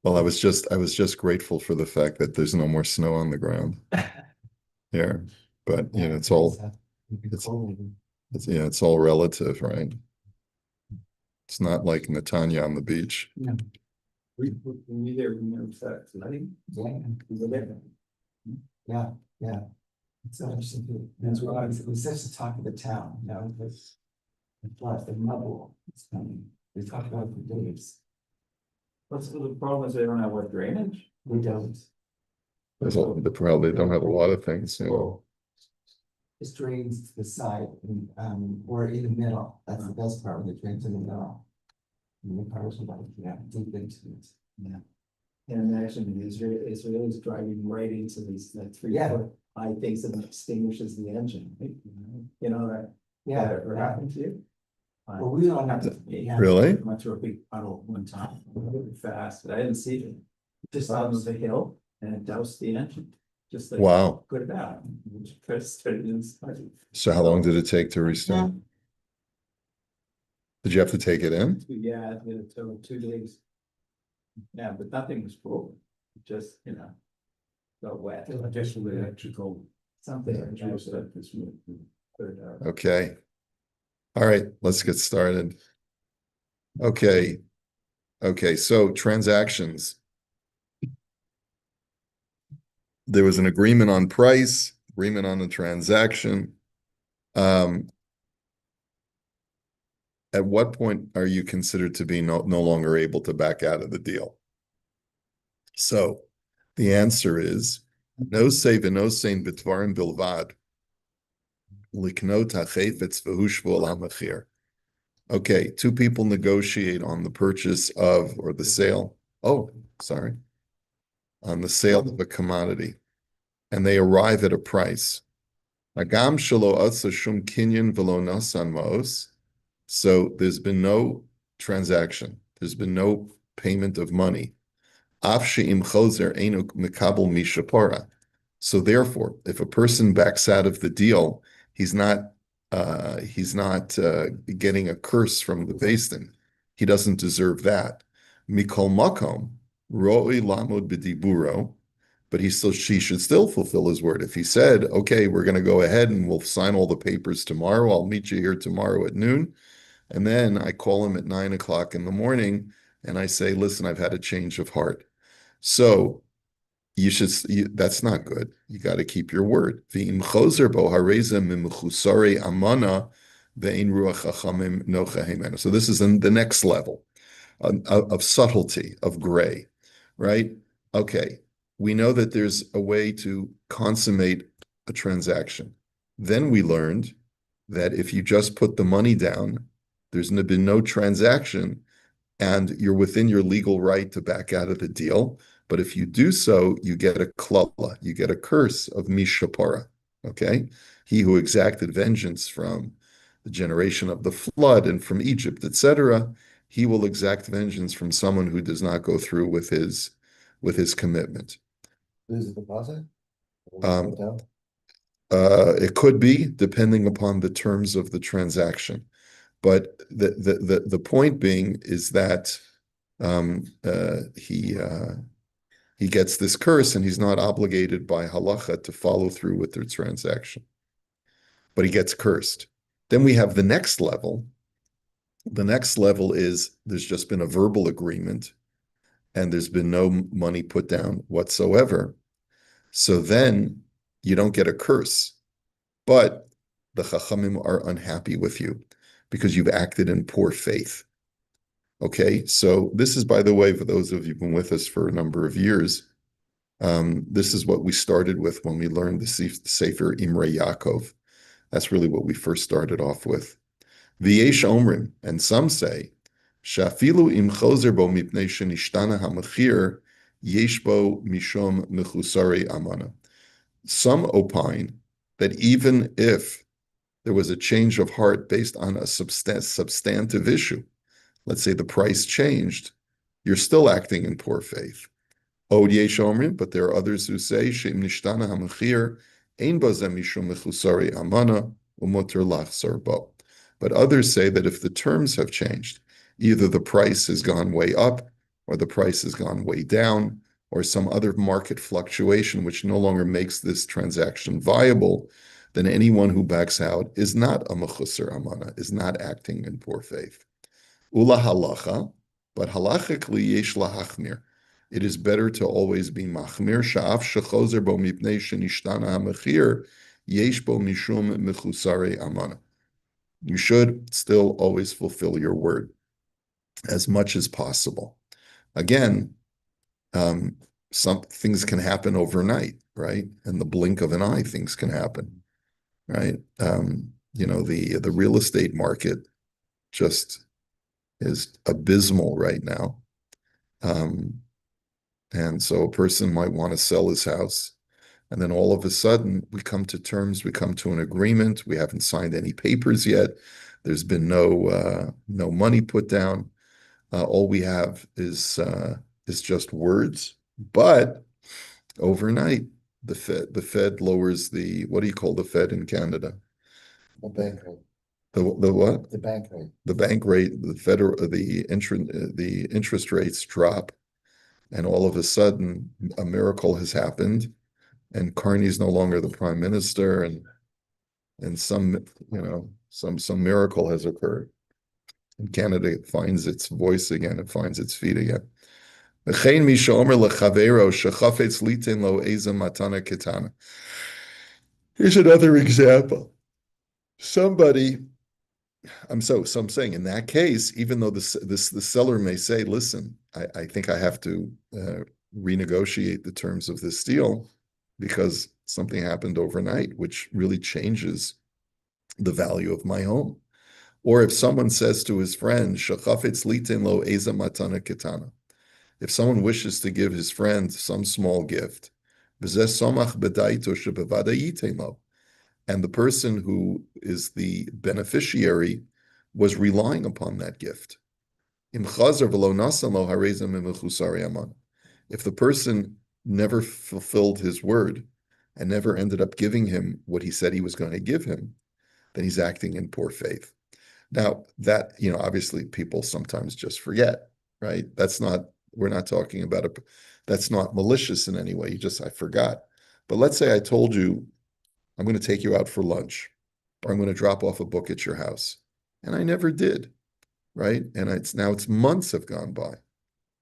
Well, I was just grateful for the fact that there's no more snow on the ground here. But it's all it's it's all relative, right? It's not like Netanya on the beach. We there, we never started tonight. We were there. Yeah. It's so interesting. That's why it was such a talk of the town, because the flood, the rubble is coming. We talked about it for days. What's the problem is they don't have what drainage? We don't. They probably don't have a lot of things. It drains to the side and or in the middle. That's the best part when it drains in the middle. And the cars are like, deep into it. Yeah. And imagine the Israelis driving right into these like 3 foot high things that extinguishes the engine. Right? You know that? Yeah. That ever happened to you? Well, we don't have to. Really? I went through a big puddle one time, really fast, but I didn't see it. Just out of the hill and it doused the engine. Just like Wow. put it out. Chris started inside. So how long did it take to restart? Did you have to take it in? Yeah, it took 2 days. Yeah, but nothing was broken. Just, got wet. Just electrical. Something. Okay. All right, let's get started. Okay. So transactions. There was an agreement on price, agreement on the transaction. At what point are you considered to be no longer able to back out of the deal? So the answer is no say v'nosein b'tvarim bilvad liknot hachefetz v'hushvu al hamachir. Okay, 2 people negotiate on the purchase of or the sale. Oh, sorry. On the sale of a commodity, and they arrive at a price. Agam shelo asa shum kinyan v'lo nasan maos. So there's been no transaction. There's been no payment of money. Afshi im choser enu mekabel mishapara. So therefore, if a person backs out of the deal, he's not getting a curse from the Beis Din. He doesn't deserve that. Mikol makom roi lamod b'diburo, but he should still fulfill his word. If he said, okay, we're going to go ahead and we'll sign all the papers tomorrow, I'll meet you here tomorrow at noon. And then I call him at 9 o'clock in the morning and I say, listen, I've had a change of heart. So that's not good. You got to keep your word. So this is in the next level of subtlety, of gray, right? Okay, we know that there's a way to consummate a transaction. Then we learned that if you just put the money down, there's been no transaction, and you're within your legal right to back out of the deal. But if you do so, you get a klala, you get a curse of mishapara. Okay, he who exacted vengeance from the generation of the flood and from Egypt, etc., he will exact vengeance from someone who does not go through with his commitment. Lose the deposit? It could be, depending upon the terms of the transaction. But the point being is that he gets this curse and he's not obligated by halacha to follow through with the transaction. But he gets cursed. Then we have the next level. The next level is there's just been a verbal agreement and there's been no money put down whatsoever. So then you don't get a curse, but the chachamim are unhappy with you because you've acted in poor faith. Okay, so this is, by the way, for those of you who've been with us for a number of years, this is what we started with when we learned the Sefer Imre Yaakov. That's really what we first started off with. V'yesh omrim, and some say, shafilu im choser bo mipnei shenishtana hamachir yesh bo mishom mechusari amana. Some opine that even if there was a change of heart based on a substantive issue, let's say the price changed, you're still acting in poor faith. Od yesh omrim, but there are others who say, sheim nishtana hamachir ein bazeh mishum mechusari amana u'moter lachzor bo. But others say that if the terms have changed, Either the price has gone way up, or the price has gone way down, or some other market fluctuation which no longer makes this transaction viable, then anyone who backs out is not a mechusar amana, is not acting in poor faith. Ula halacha, but halachically yesh lahachmir. It is better to always be machmir. Sha'af shechozer bo mipnei shenishtana hamechir yesh bo mishum mechusare amana. You should still always fulfill your word as much as possible. Again, some things can happen overnight, right? In the blink of an eye, things can happen, right? The real estate market just is abysmal right now. And so a person might want to sell his house, and then all of a sudden we come to terms, we come to an agreement, we haven't signed any papers yet, there's been no money put down. All we have is just words. But overnight, the Fed lowers what do you call the Fed in Canada? The bank rate. The what? The bank rate. The bank rate, the interest rates drop, and all of a sudden a miracle has happened, and Carney's no longer the prime minister, and some miracle has occurred. And Canada finds its voice again, it finds its feet again. Here's another example. So I'm saying in that case, even though the seller may say, listen, I think I have to renegotiate the terms of this deal because something happened overnight, which really changes the value of my home. Or if someone says to his friend, if someone wishes to give his friend some small gift, and the person who is the beneficiary was relying upon that gift. If the person never fulfilled his word and never ended up giving him what he said he was going to give him, then he's acting in poor faith. Now, that, obviously people sometimes just forget, right? We're not talking about that's not malicious in any way. I forgot. But let's say I told you, I'm going to take you out for lunch, or I'm going to drop off a book at your house. And I never did, right? And it's months have gone by.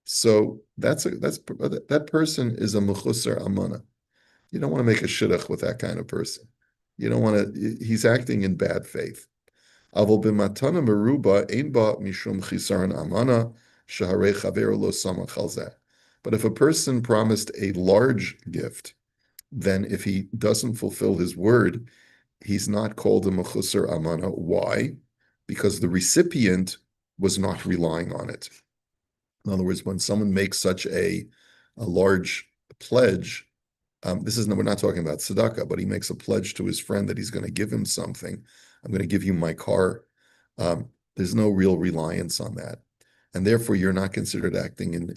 So that person is a mechusar amana. You don't want to make a shidduch with that kind of person. You don't want to, he's acting in bad faith. Aval b'matana meruba ein ba mishum chisaron amana shaharei chaver lo samach al zeh. But if a person promised a large gift, then if he doesn't fulfill his word, he's not called a mechusar amana. Why? Because the recipient was not relying on it. In other words, when someone makes such a large pledge, we're not talking about tzedakah, but he makes a pledge to his friend that he's going to give him something. I'm going to give you my car. There's no real reliance on that, and therefore you're not considered acting in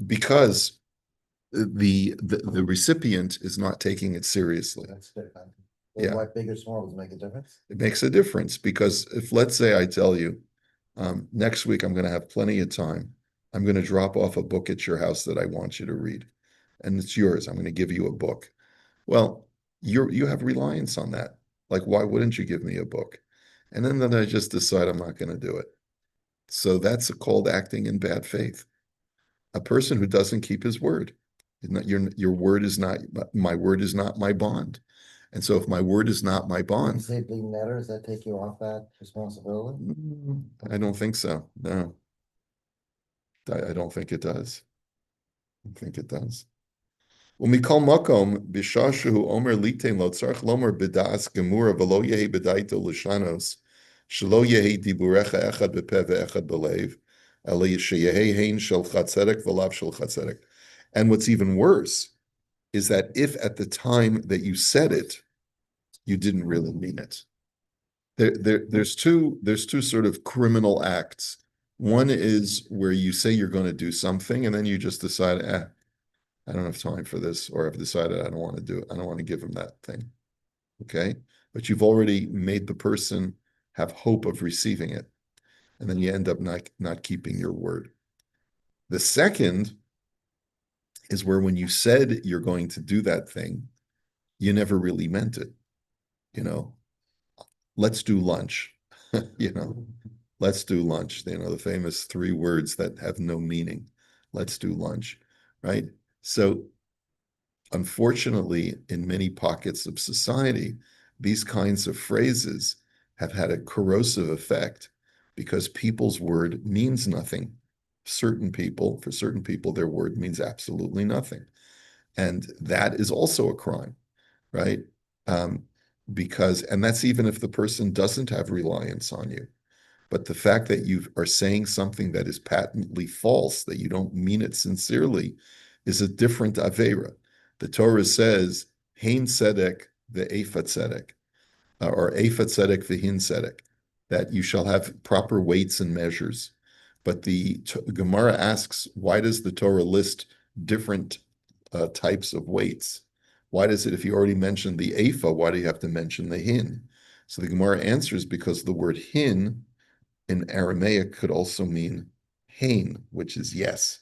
because the recipient is not taking it seriously. That's different. Yeah. Why big or small does it make a difference? It makes a difference because if, let's say I tell you, next week I'm going to have plenty of time. I'm going to drop off a book at your house that I want you to read, and it's yours. I'm going to give you a book. Well, you have reliance on that. Like, why wouldn't you give me a book? And then I just decide I'm not going to do it. So that's called acting in bad faith. A person who doesn't keep his word. Your word is not, my word is not my bond. And so if my word is not my You bond, say big matter, does that take you off that responsibility? I don't think so. No. I don't think it does. I don't think it does. ומכל מקום, בשעה שהוא אומר ליתן לו, צריך לומר בדעס גמורה, ולא יהי בדעתו לשנוס, שלא יהי דיבורך אחד בפה ואחד בלב, אלא שיהי הן שלך צדק ולאו שלך צדק. And what's even worse is that if at the time that you said it, you didn't really mean it. There's two sort of criminal acts. One is where you say you're going to do something, and then you just decide, I don't have time for this, or I've decided I don't want to do it. I don't want to give him that thing. Okay. But you've already made the person have hope of receiving it. and then you end up not keeping your word. The second is where when you said you're going to do that thing, you never really meant it. You know, let's do lunch. You know, let's do lunch. You know, the famous three words that have no meaning. Let's do lunch, right? So unfortunately, in many pockets of society, these kinds of phrases have had a corrosive effect because people's word means nothing. For certain people, their word means absolutely nothing. And that is also a crime, right? Um, and that's even if the person doesn't have reliance on you. But the fact that you are saying something that is patently false, that you don't mean it sincerely, is a different avera. The Torah says, "Hein tzedek ve'efa tzedek," or "efa tzedek ve'hin tzedek," that you shall have proper weights and measures. But the Gemara asks, why does the Torah list different types of weights? Why does it, if you already mentioned the efa, why do you have to mention the hin? So the Gemara answers because the word hin in Aramaic could also mean hein, which is yes.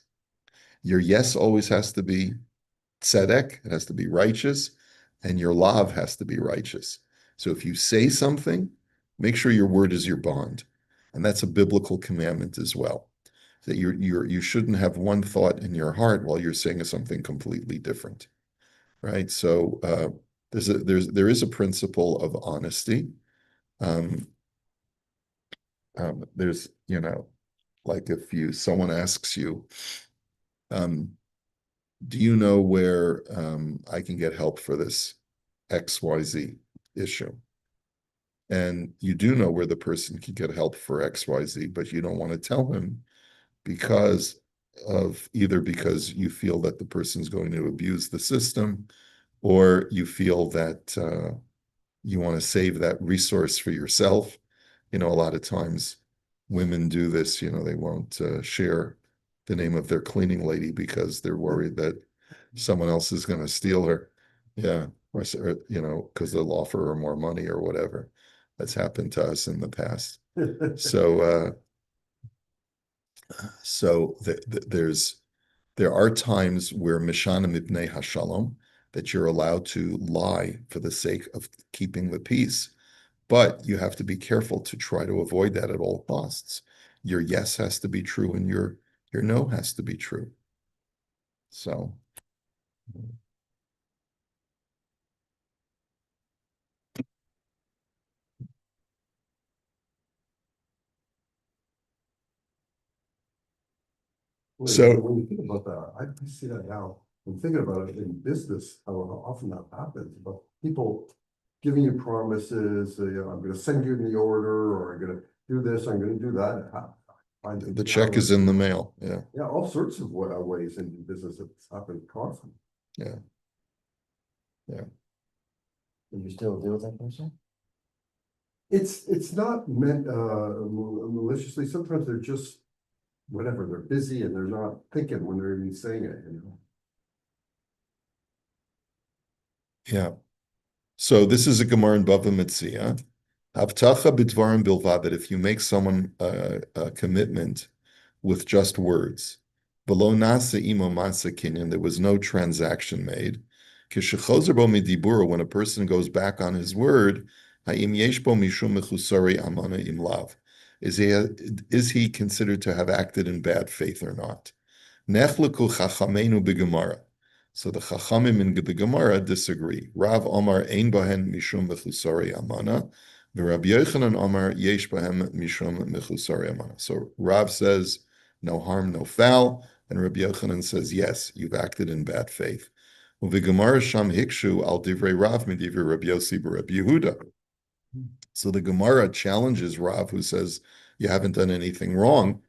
Your yes always has to be tzedek, it has to be righteous, and your lav has to be righteous. So if you say something, make sure your word is your bond. And that's a biblical commandment as well. That you shouldn't have one thought in your heart while you're saying something completely different. Right? So there is a principle of honesty. There's, like if someone asks you, do you know where I can get help for this XYZ issue? And you do know where the person can get help for XYZ, but you don't want to tell him because because you feel that the person's going to abuse the system, or you feel that you want to save that resource for yourself. A lot of times women do this, they won't share the name of their cleaning lady because they're worried that someone else is going to steal her. Yeah. Or, because they'll offer her more money or whatever. That's happened to us in the past. So there are times where Mishanim Ibnei Hashalom, that you're allowed to lie for the sake of keeping the peace. But you have to be careful to try to avoid that at all costs. Your yes has to be true and your no has to be true. So. So when you think about that, I see that now. I'm thinking about it in business, how often that happens, but people giving you promises, I'm going to send you the order, or I'm going to do this, I'm going to do that. The check is in the mail. Yeah. Yeah, all sorts of ways in business that's happened constantly. Yeah. Yeah. Do you still deal with that person? It's not meant maliciously. Sometimes they're just whatever, they're busy and they're not thinking when they're even saying it, Yeah. So this is a Gemara in Bava Metzia. Havtacha b'dvarim bilvad, that if you make someone a commitment with just words, below nasa imo masa kinyan, there was no transaction made. Kishechozer bo midibura, when a person goes back on his word, ha'im yesh bo mishum mechusari amana im lav, is he considered to have acted in bad faith or not? Nechleku chachamenu b'gemara. So the chachamim in the Gemara disagree. Rav Omar ein bahen mishum mechusari amana. Rabbi Yochanan Omar yesh bahem mishum mechusari amana. So Rav says no harm, no foul, and Rabbi Yochanan says yes, you've acted in bad faith. U'v'Gemara sham hikshu al divrei Rav midivrei Rabbi Yossi b'Rabbi Yehuda. So the Gemara challenges Rav, who says you haven't done anything wrong,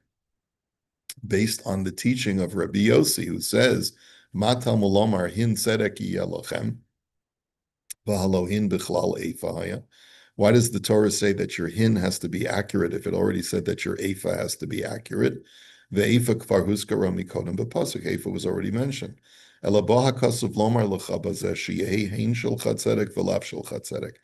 based on the teaching of Rabbi Yossi, who says Matal mulomar hin tzedek yelochem v'halohin bichlal eifahaya. Why does the Torah say that your hin has to be accurate if it already said that your eifa has to be accurate? Ve'eifa kfar huskara mikodem b'pasuk. Eifa was already mentioned. Elaboha kasuv lomar lecha bazeh sheyehi hein shelcha tzedek v'lav shelcha tzedek.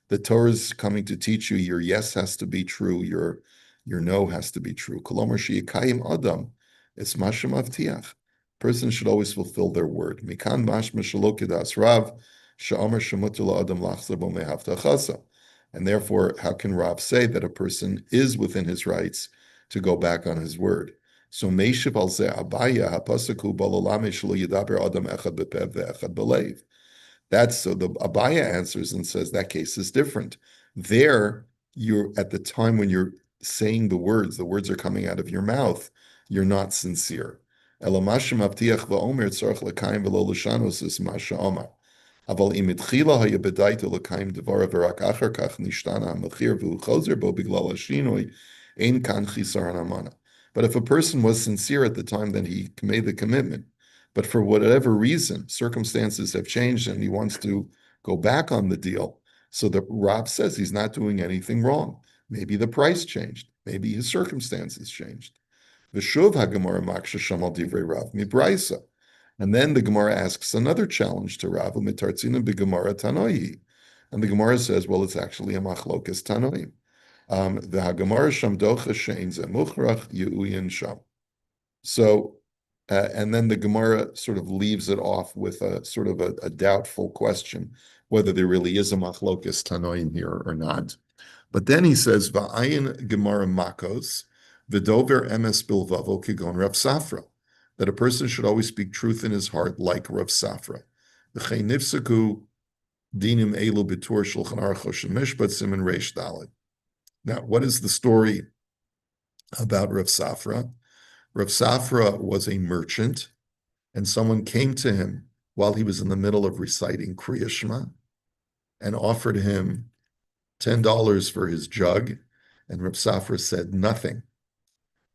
The Torah is coming to teach you your yes has to be true, your Your no has to be true. Kolomar sheyikayim adam, it's mashem avtiach. Person should always fulfill their word. Mikan mashma shelo kedas Rav, she'omer shemutar la'adam lachzor bo mehavtachasa. And therefore, how can Rav say that a person is within his rights to go back on his word? So meishiv al zeh Abaya hapasaku balalame shelo yidaber adam echad bepev ve'echad belev. That's so the Abaya answers and says that case is different. There, you're at the time when you're saying the words are coming out of your mouth, you're not sincere. Elamashim avtiach va'omer tzarich l'kaim v'lo l'shanos is masha omar. Aval im itchila haya bedaita l'kaim devara v'rak achar kach nishtana ha'machir v'hu chozer bo biglal ha'shinoi ein kan chisar ha'amana. But if a person was sincere at the time that he made the commitment, but for whatever reason, circumstances have changed and he wants to go back on the deal, so the Rav says he's not doing anything wrong. Maybe the price changed. Maybe his circumstances changed. V'shuv haGemara maksha shamal divrei Rav mibraisa. And then the Gemara asks another challenge to Rav, umitartzina b'Gemara tanoi. And the Gemara says, well, it's actually a machlokas tanoi. The haGemara shamdocha shein ze muchrach yu'uyin sham. So, and then the Gemara sort of leaves it off with a sort of a doubtful question, whether there really is a machlokas tanoim here or not. But then he says, "Va'ayin Gemara makos v'dover emes bilvavo kigon Rav Safra," that a person should always speak truth in his heart, like Rav Safra. V'chein nifsaku dinim elu b'tur shulchan aruch Choshen Mishpat siman reish daled. Now, what is the story about Rav Safra? Rav Safra was a merchant, and someone came to him while he was in the middle of reciting Kriya Shema and offered him $10 for his jug, and Rav Safra said nothing.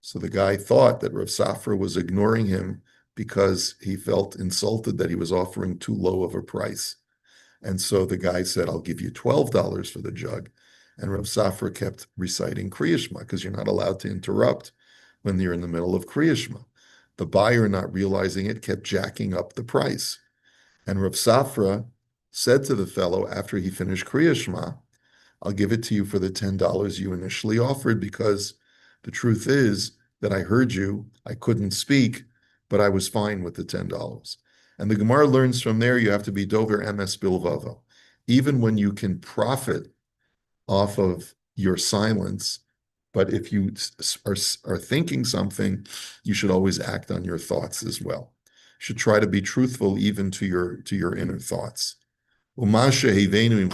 So the guy thought that Rav Safra was ignoring him because he felt insulted that he was offering too low of a price. And so the guy said, I'll give you $12 for the jug. And Rav Safra kept reciting Kriya Shema because you're not allowed to interrupt when you're in the middle of Kriya Shema. The buyer, not realizing it, kept jacking up the price. And Rav Safra said to the fellow after he finished Kriya Shema, I'll give it to you for the $10 you initially offered, because the truth is that I heard you, I couldn't speak, but I was fine with the $10. And the Gemara learns from there you have to be dover emes bilvavo. Even when you can profit off of your silence, but if you are thinking something, you should always act on your thoughts as well. You should try to be truthful even to your inner thoughts. And within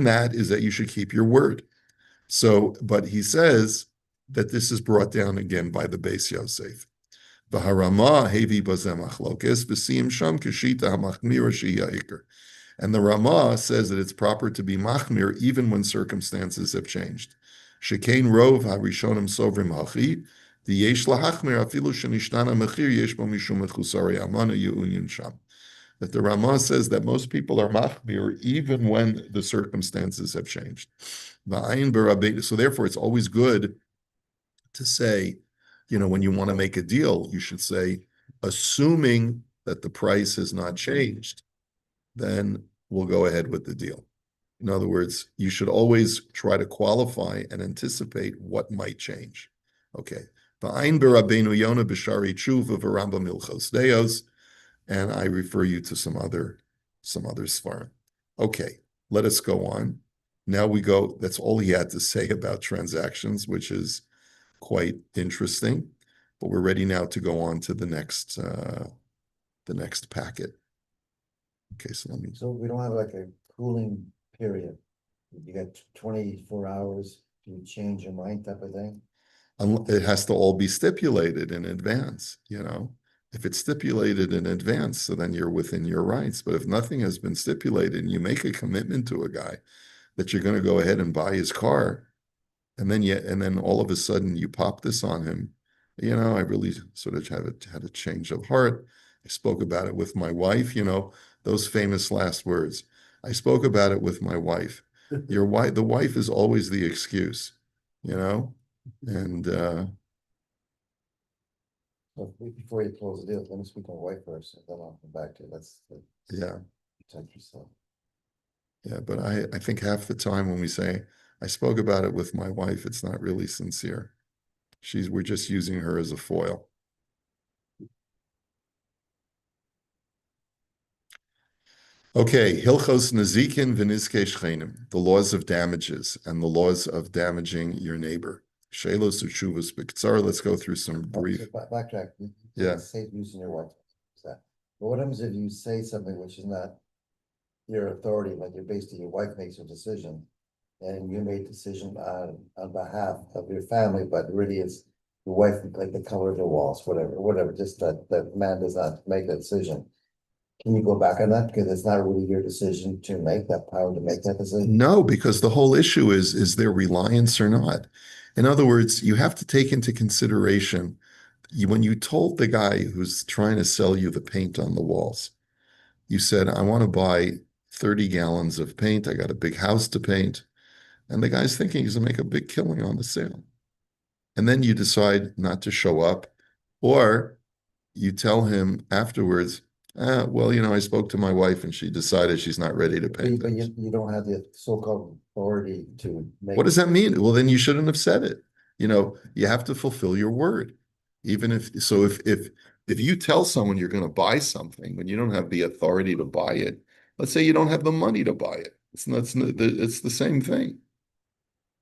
that is that you should keep your word. So, but he says that this is brought down again by the Beis Yosef. And the Ramah says that it's proper to be machmir even when circumstances have changed. Shekain rov harishonim sovrim hachi, the yesh lahachmir afilu shenishtana mechir yesh bo mishum mechusari amana yu'unyin sham. That the Ramah says that most people are machmir even when the circumstances have changed. So therefore, it's always good to say, when you want to make a deal, you should say, assuming that the price has not changed, then we'll go ahead with the deal. In other words, you should always try to qualify and anticipate what might change. Okay. And I refer you to some other svarim. Okay, let us go on. Now we go, that's all he had to say about transactions, which is quite interesting. But we're ready now to go on to the next packet. Okay, So we don't have like a cooling period. You got 24 hours to change your mind type of thing. It has to all be stipulated in advance, If it's stipulated in advance, so then you're within your rights. But if nothing has been stipulated and you make a commitment to a guy that you're going to go ahead and buy his car, and then all of a sudden you pop this on him, I really sort of had a change of heart. I spoke about it with my wife, those famous last words. I spoke about it with my wife. The wife is always the excuse, and Well, before you close the deal, let me speak to my wife first, and then I'll come back to it. Yeah, Protect yourself. yeah, but I think half the time when we say, I spoke about it with my wife, it's not really sincere. We're just using her as a foil. Okay, Hilchos Nazikin v'nizkei shchenim, the laws of damages and the laws of damaging your neighbor. Shelos uchuvos b'ktsar, let's go through some brief. So backtrack. Yeah. Say using your wife. But what happens if you say something which is not your authority, like you're basically your wife makes a decision, and you made a decision on behalf of your family, but really it's your wife, like the color of the walls, whatever, just that man does not make that decision. Can you go back on that? Because it's not really your decision to make that power to make that decision. No, because the whole issue is there reliance or not? In other words, you have to take into consideration when you told the guy who's trying to sell you the paint on the walls, you said, I want to buy 30 gallons of paint. I got a big house to paint. And the guy's thinking he's going to make a big killing on the sale. And then you decide not to show up, or you tell him afterwards, well, I spoke to my wife and she decided she's not ready to paint But this. you don't have the so-called authority to make. What does that mean? Well, then you shouldn't have said it. You have to fulfill your word. Even if you tell someone you're going to buy something when you don't have the authority to buy it, let's say you don't have the money to buy it. It's the same thing.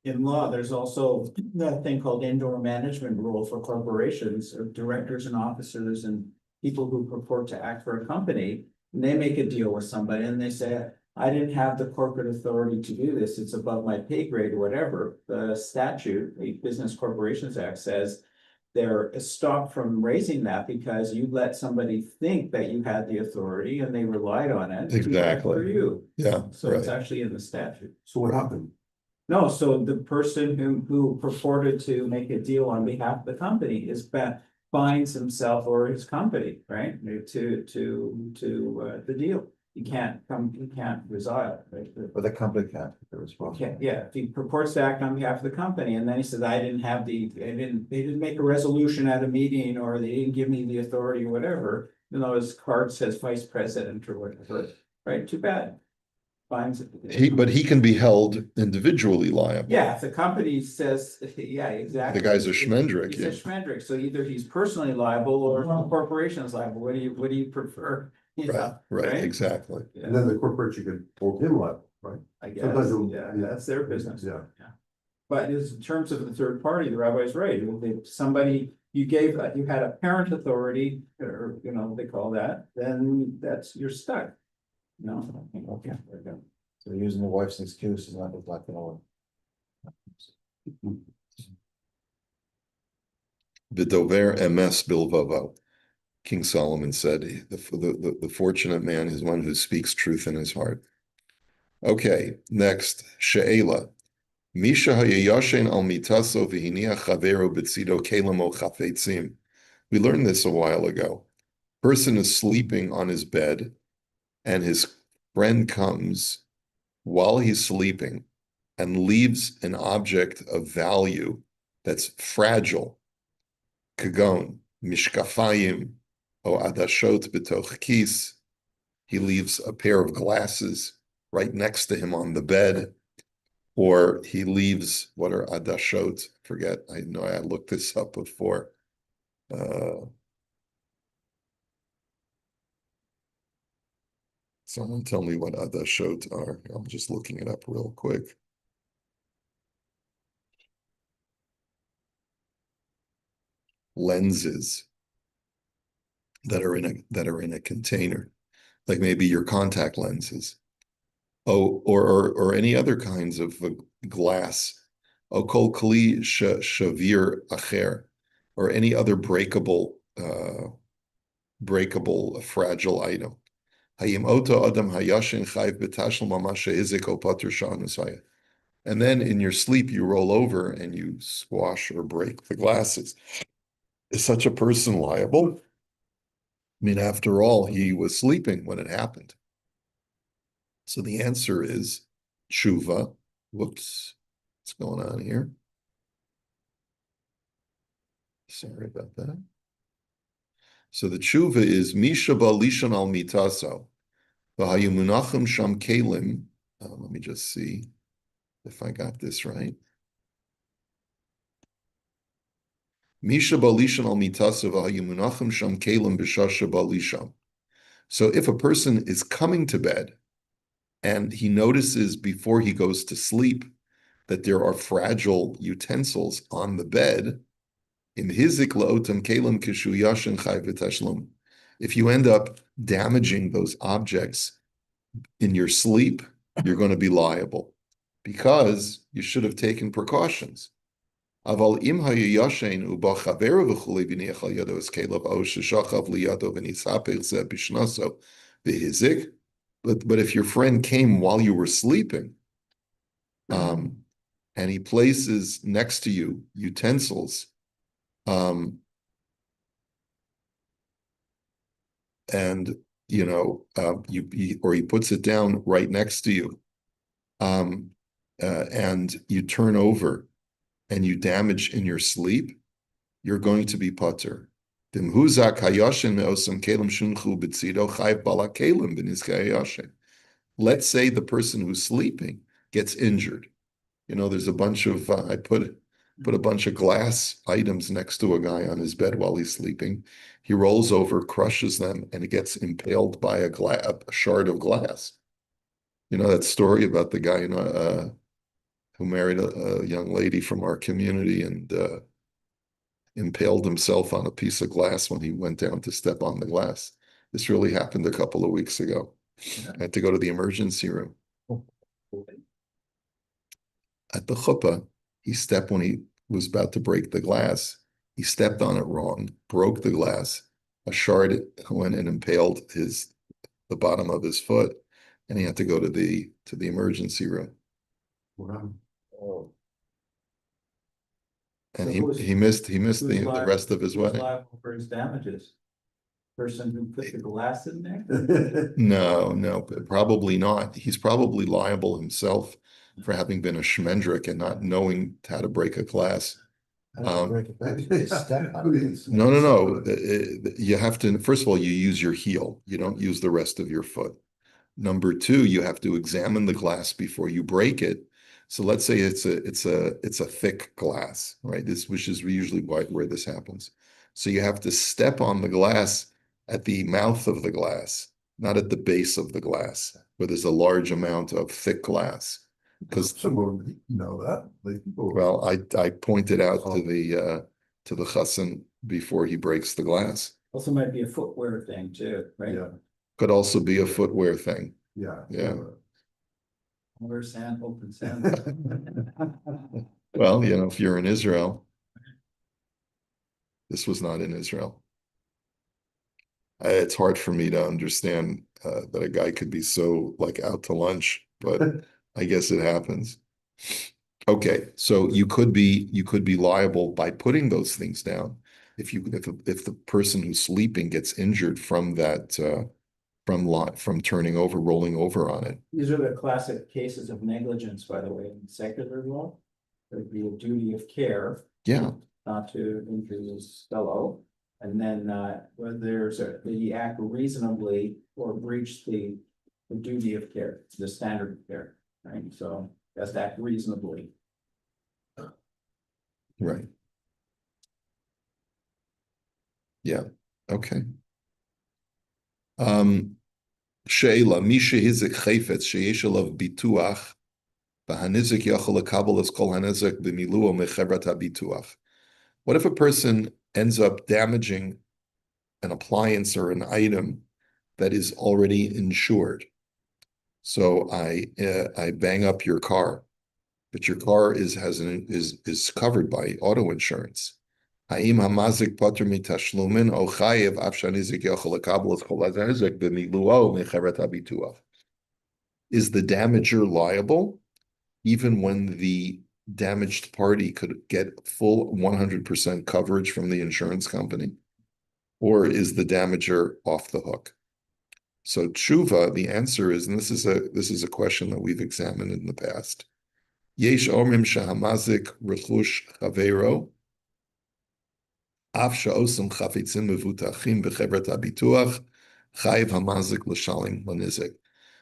In law, there's also that thing called indoor management rule for corporations, or directors and officers and people who purport to act for a company. And they make a deal with somebody and they say, I didn't have the corporate authority to do this. It's above my pay grade or whatever. The statute, the Business Corporations Act says they're stopped from raising that because you let somebody think that you had the authority and they relied on it. Exactly. For you. Yeah, So it's right. actually in the statute. So what happened? No, so the person who purported to make a deal on behalf of the company binds himself or his company, right? To the deal. You can't resile, right? But the company can't, they're responsible. Okay, yeah, if he purports to act on behalf of the company and then he says, they didn't make a resolution at a meeting or they didn't give me the authority or whatever, even though his card says vice president or whatever, right? Too bad. But he can be held individually liable. Yeah, if the company says, yeah, exactly. The guy's a schmendrick. He's a schmendrick, so either he's personally liable or the corporation is liable. What do you prefer? Right, exactly. And then the corporation could hold him liable, right? I guess, Sometimes it'll- yeah, that's their business. Yeah. But in terms of the third party, the rabbi's right. If somebody, you had a parent authority, or, they call that, then you're stuck. No, okay, there we go. So using the wife's excuse is not gonna work. V'dover emes bilvavo. King Solomon said, the fortunate man is one who speaks truth in his heart. Okay, next, she'ela. Misha hayayashen al mitaso v'hiniach chavero b'tzido kelamo chafetzim. We learned this a while ago. Person is sleeping on his bed, and his friend comes while he's sleeping and leaves an object of value that's fragile. Kagon, mishkafayim, o adashot b'toch kis. He leaves a pair of glasses right next to him on the bed, or he leaves, what are adashot? Forget, I know I looked this up before. Someone tell me what adashot are. I'm just looking it up real quick. Lenses that are in a container, like maybe your contact lenses. Oh, or any other kinds of glass. Oh, kol kli shavir acher, or any other breakable, fragile item. Hayim oto adam hayashin chayv b'tashel mamash shehizik o patur sha'anusaya. And then in your sleep, you roll over and you squash or break the glasses. Is such a person liable? I mean, after all, he was sleeping when it happened. So the answer is tshuva. Whoops, what's going on here? Sorry about that. So the tshuva is Misha ba lishon al mitaso, v'hayu munachim sham kelim. Let me just see if I got this right. Misha ba lishon al mitaso, v'hayu munachim sham kelim b'shasha ba lishon. So if a person is coming to bed and he notices before he goes to sleep that there are fragile utensils on the bed, in hizik la'otam kelim kishu yashin chayv v'tashlum. If you end up damaging those objects in your sleep, you're going to be liable because you should have taken precautions. Aval im hayashin uba chaveru v'chulei v'niach al yado es kelev o sheshachav liyado v'nisapech ze b'shnaso v'hizik. But if your friend came while you were sleeping, and he places next to you utensils, and he puts it down right next to you, and you turn over and you damage in your sleep, you're going to be patur. Let's say the person who's sleeping gets injured. There's a bunch of I put a bunch of glass items next to a guy on his bed while he's sleeping. He rolls over, crushes them, and he gets impaled by a shard of glass. That story about the guy who married a young lady from our community and impaled himself on a piece of glass when he went down to step on the glass. This really happened a couple of weeks ago. I had to go to the emergency room. At the chuppah, when he was about to break the glass, he stepped on it wrong, broke the glass. A shard went and impaled the bottom of his foot, and he had to go to the emergency room. Wow. Oh, And So he missed the rest of his who's wedding. liable for his damages? Person who put the glass in there? No, probably not. He's probably liable himself for having been a shmendrik and not knowing how to break a glass. how do you break it back? You just step on it. No. You have to, first of all, you use your heel. You don't use the rest of your foot. Number two, you have to examine the glass before you break it. So let's say it's a thick glass, right? Which is usually where this happens. So you have to step on the glass at the mouth of the glass, not at the base of the glass, where there's a large amount of thick glass. Because Someone know that. well, I pointed out to the chassan before he breaks the glass. Also might be a footwear thing too, right? Yeah, Could also be a footwear thing. yeah. Yeah. Wear open sandals. Well, if you're in Israel, this was not in Israel. It's hard for me to understand that a guy could be so out to lunch, but I guess it happens. Okay, so you could be liable by putting those things down. If the person who's sleeping gets injured from that from turning over, rolling over on it. These are the classic cases of negligence, by the way, in secular law. There'd be a duty of care Yeah, not to injure his fellow. And then whether there's the act reasonably or breach the duty of care, the standard of care, right? So that's act reasonably. right. Yeah, okay. Sheila, Misha Hizik Chayfetz, Sheyesh Alav Bituach, Bahanizik Yachal Kabel is Kol Hanizik B'miluo Mechevrat HaBituach. What if a person ends up damaging an appliance or an item that is already insured? So I bang up your car, but your car is covered by auto insurance. Haim hamazik pater mitashlumin o chayev afshanizik yochel lekabel es kol hazanizik b'miluo mecheret habituach. Is the damager liable even when the damaged party could get full 100% coverage from the insurance company? Or is the damager off the hook? So tshuva, the answer is, and this is a question that we've examined in the past. Yesh omrim shahamazik rechush chavero אף שעושים חפצים מבוטחים בחברת הביטוח, חייב המזיק לשלם לנזק.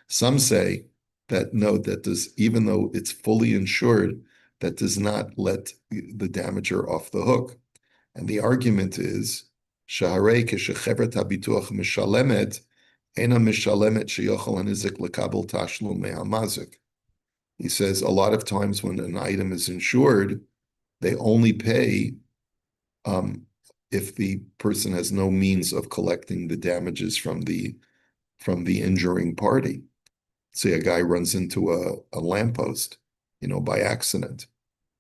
Some say that no, that does, even though it's fully insured, that does not let the damager off the hook. And the argument is, שהרי כשחברת הביטוח משלמת, אינה משלמת שיכול הנזק לקבל תשלום מהמזיק. He says a lot of times when an item is insured, they only pay if the person has no means of collecting the damages from the injuring party. Say a guy runs into a lamppost, by accident.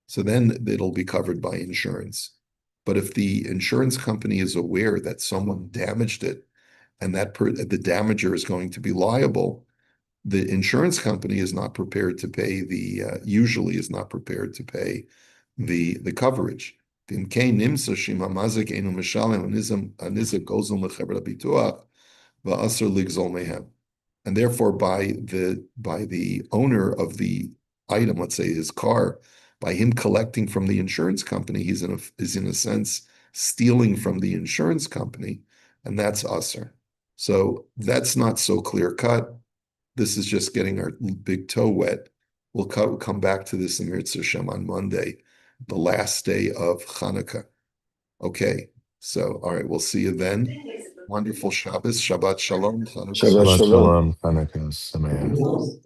So then it'll be covered by insurance. But if the insurance company is aware that someone damaged it and the damager is going to be liable, the insurance company is not prepared to pay usually is not prepared to pay the coverage. And therefore, by the owner of the item, let's say his car, by him collecting from the insurance company, is in a sense stealing from the insurance company, and that's usher. So that's not so clear cut. This is just getting our big toe wet. We'll come back to this in Mirz Hashem on Monday, the last day of Hanukkah. Okay, so all right, we'll see you then. Wonderful Shabbos, Shabbat Shalom, Hanukkah. Shabbat Shalom, Hanukkah Sameach.